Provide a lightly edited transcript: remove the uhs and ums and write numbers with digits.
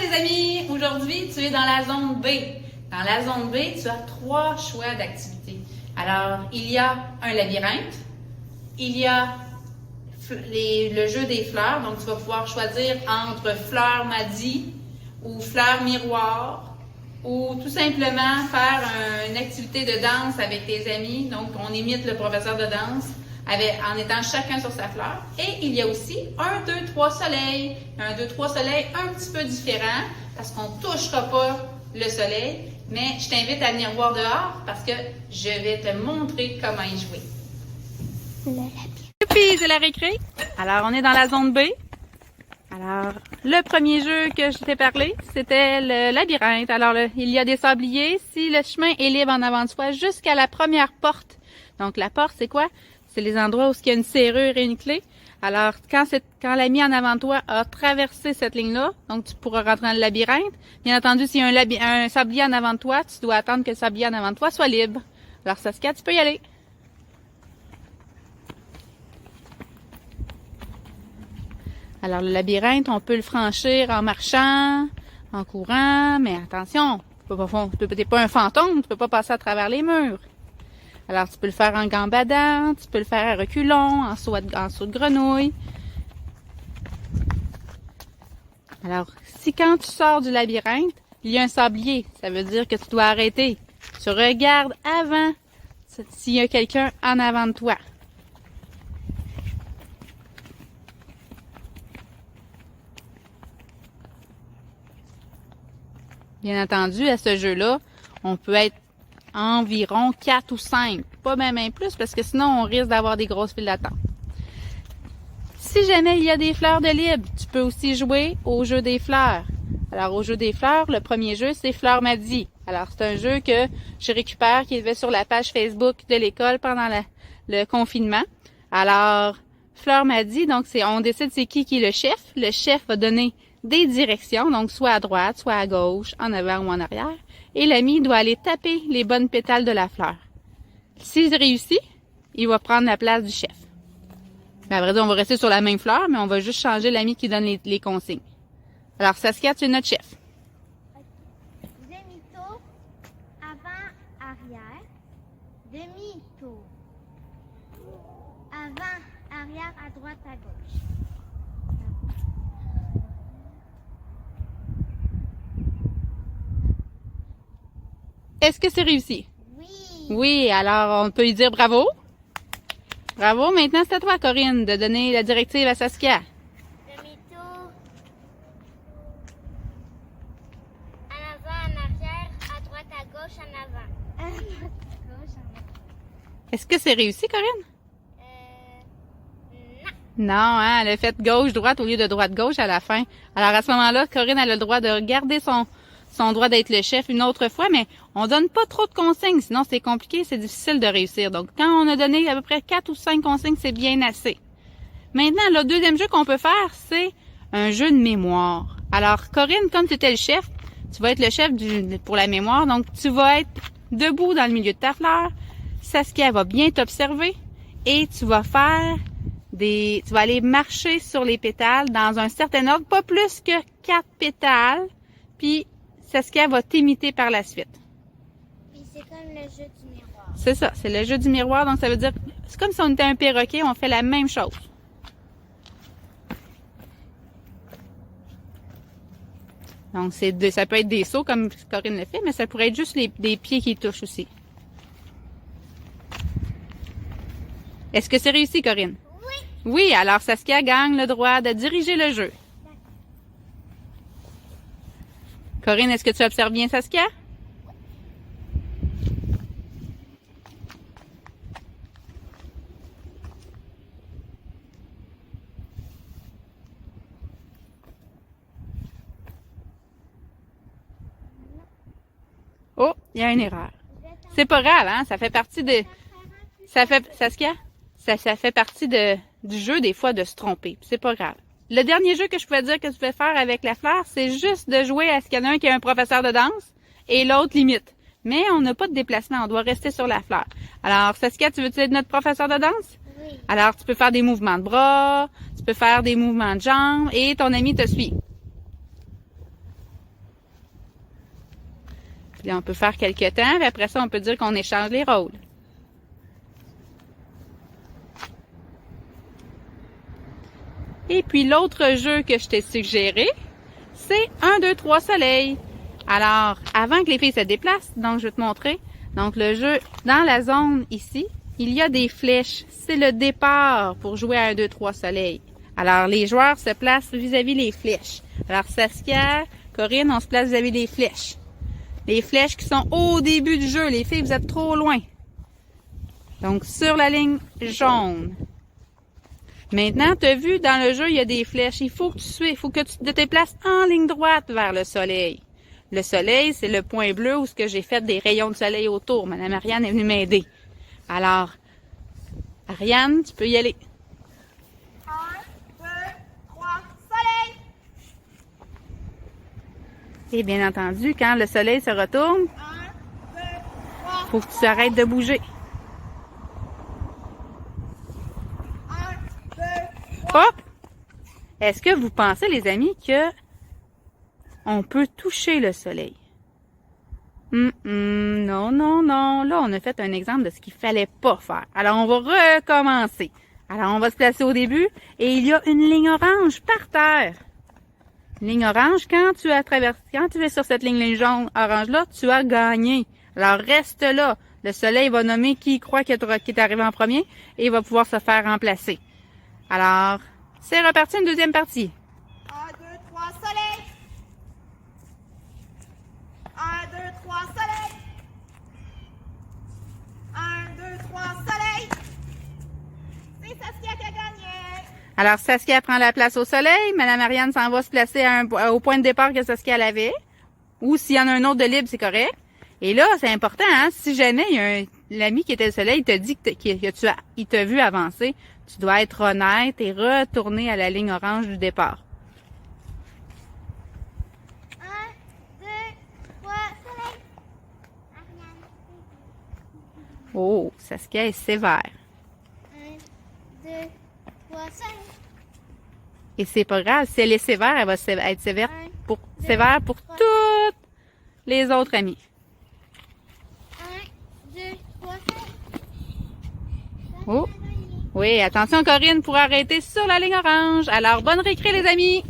les amis! Aujourd'hui, tu es dans la zone B. Dans la zone B, tu as 3 choix d'activités. Alors, il y a un labyrinthe, il y a le jeu des fleurs, donc tu vas pouvoir choisir entre fleurs Maddy ou fleurs miroir, ou tout simplement faire une activité de danse avec tes amis. Donc, on imite le professeur de danse en étant chacun sur sa fleur. Et il y a aussi 1, 2, 3 soleils. 1, 2, 3 soleils un petit peu différent parce qu'on ne touchera pas le soleil. Mais je t'invite à venir voir dehors parce que je vais te montrer comment y jouer. Youpi, c'est la récré. Alors, on est dans la zone B. Alors, le premier jeu que je t'ai parlé, c'était le labyrinthe. Alors, il y a des sabliers. Si le chemin est libre en avant de soi jusqu'à la première porte. Donc, la porte, c'est quoi? C'est les endroits où il y a une serrure et une clé. Alors, quand l'ami en avant de toi a traversé cette ligne-là, donc tu pourras rentrer dans le labyrinthe. Bien entendu, s'il y a un sablier en avant de toi, tu dois attendre que le sablier en avant de toi soit libre. Alors, Saskia, tu peux y aller. Alors, le labyrinthe, on peut le franchir en marchant, en courant, mais attention, t'es pas un fantôme, tu peux pas passer à travers les murs. Alors, tu peux le faire en gambadant, tu peux le faire à reculons, en saut de grenouille. Alors, si quand tu sors du labyrinthe, il y a un sablier, ça veut dire que tu dois arrêter. Tu regardes avant s'il y a quelqu'un en avant de toi. Bien entendu, à ce jeu-là, on peut être environ 4 ou 5, pas même plus, parce que sinon, on risque d'avoir des grosses files d'attente. Si jamais il y a des fleurs de libre, tu peux aussi jouer au jeu des fleurs. Alors, au jeu des fleurs, le premier jeu, c'est Fleurs Maddy. Alors, c'est un jeu que je récupère, qui est sur la page Facebook de l'école pendant le confinement. Alors, Fleurs Maddy, donc on décide c'est qui est le chef. Le chef va donner des directions, donc soit à droite, soit à gauche, en avant ou en arrière. Et l'ami doit aller taper les bonnes pétales de la fleur. S'il réussit, il va prendre la place du chef. Mais à vrai dire, on va rester sur la même fleur, mais on va juste changer l'ami qui donne les consignes. Alors, Saskia, tu es notre chef. Demi-tour, avant, arrière. Demi-tour. Avant, arrière, à droite, à gauche. Est-ce que c'est réussi? Oui. Oui, alors on peut lui dire bravo. Bravo. Maintenant, c'est à toi, Corinne, de donner la directive à Saskia. Demi-tour. En avant, en arrière, à droite, à gauche, en avant. À droite, à gauche, en avant. Est-ce que c'est réussi, Corinne? Non. Non, hein, elle a fait gauche-droite au lieu de droite-gauche à la fin. Alors à ce moment-là, Corinne elle a le droit de garder son droit d'être le chef une autre fois, mais on donne pas trop de consignes, sinon c'est compliqué, c'est difficile de réussir. Donc, quand on a donné à peu près 4 ou 5 consignes, c'est bien assez. Maintenant, le deuxième jeu qu'on peut faire, c'est un jeu de mémoire. Alors, Corinne, comme tu étais le chef, tu vas être le chef pour la mémoire, donc tu vas être debout dans le milieu de ta fleur. Saskia va bien t'observer et tu vas aller marcher sur les pétales dans un certain ordre, pas plus que 4 pétales, puis Saskia va t'imiter par la suite. Puis c'est comme le jeu du miroir. C'est ça, c'est le jeu du miroir, donc ça veut dire, c'est comme si on était un perroquet, on fait la même chose. Donc ça peut être des sauts comme Corinne le fait, mais ça pourrait être juste des pieds qui touchent aussi. Est-ce que c'est réussi, Corinne? Oui. Oui, alors Saskia gagne le droit de diriger le jeu. Corinne, est-ce que tu observes bien Saskia? Oh, il y a une erreur. C'est pas grave, hein? Ça fait partie Saskia? Ça fait partie du jeu, des fois, de se tromper. C'est pas grave. Le dernier jeu que je pouvais dire que tu pouvais faire avec la fleur, c'est juste de jouer à ce qu'il y en a un qui est un professeur de danse et l'autre limite. Mais on n'a pas de déplacement, on doit rester sur la fleur. Alors, Saskia, tu veux-tu être notre professeur de danse? Oui. Alors, tu peux faire des mouvements de bras, tu peux faire des mouvements de jambes et ton ami te suit. Puis là, on peut faire quelques temps, puis après ça, on peut dire qu'on échange les rôles. Et puis, l'autre jeu que je t'ai suggéré, c'est 1, 2, 3 soleil. Alors, avant que les filles se déplacent, donc je vais te montrer. Donc, le jeu, dans la zone ici, il y a des flèches. C'est le départ pour jouer à 1, 2, 3 soleil. Alors, les joueurs se placent vis-à-vis les flèches. Alors, Saskia, Corinne, on se place vis-à-vis les flèches. Les flèches qui sont au début du jeu. Les filles, vous êtes trop loin. Donc, sur la ligne jaune. Maintenant, tu as vu, dans le jeu, il y a des flèches. Il faut que tu te déplaces en ligne droite vers le soleil. Le soleil, c'est le point bleu où ce que j'ai fait des rayons de soleil autour. Madame Ariane est venue m'aider. Alors, Ariane, tu peux y aller. 1, 2, 3, soleil! Et bien entendu, quand le soleil se retourne, 1, 2, 3, faut que tu arrêtes de bouger. 1, 2, 3. Hop! Est-ce que vous pensez, les amis, que on peut toucher le soleil? Non, non, non. Là, on a fait un exemple de ce qu'il fallait pas faire. Alors, on va recommencer. Alors, on va se placer au début et il y a une ligne orange par terre. Une ligne orange, quand tu es sur cette ligne jaune orange-là, tu as gagné. Alors, reste là. Le soleil va nommer qui croit qu'il est arrivé en premier et il va pouvoir se faire remplacer. Alors, c'est reparti une deuxième partie. 1, 2, 3, soleil! 1, 2, 3, soleil! 1, 2, 3, soleil! C'est Saskia qui a gagné! Alors, Saskia prend la place au soleil. Madame Ariane s'en va se placer au point de départ que Saskia l'avait. Ou s'il y en a un autre de libre, c'est correct. Et là, c'est important, hein? Si jamais il y a l'ami qui était au soleil, il te dit il t'a vu avancer, tu dois être honnête et retourner à la ligne orange du départ. 1, 2, 3, soleil! Ariane. Oh, Saskia est sévère. 1, 2, 3, soleil! Et c'est pas grave, si elle est sévère, elle va être sévère sévère pour toutes les autres amis. 1, 2, 3, soleil! Oh! Oui, attention Corinne pour arrêter sur la ligne orange. Alors, bonne récré les amis!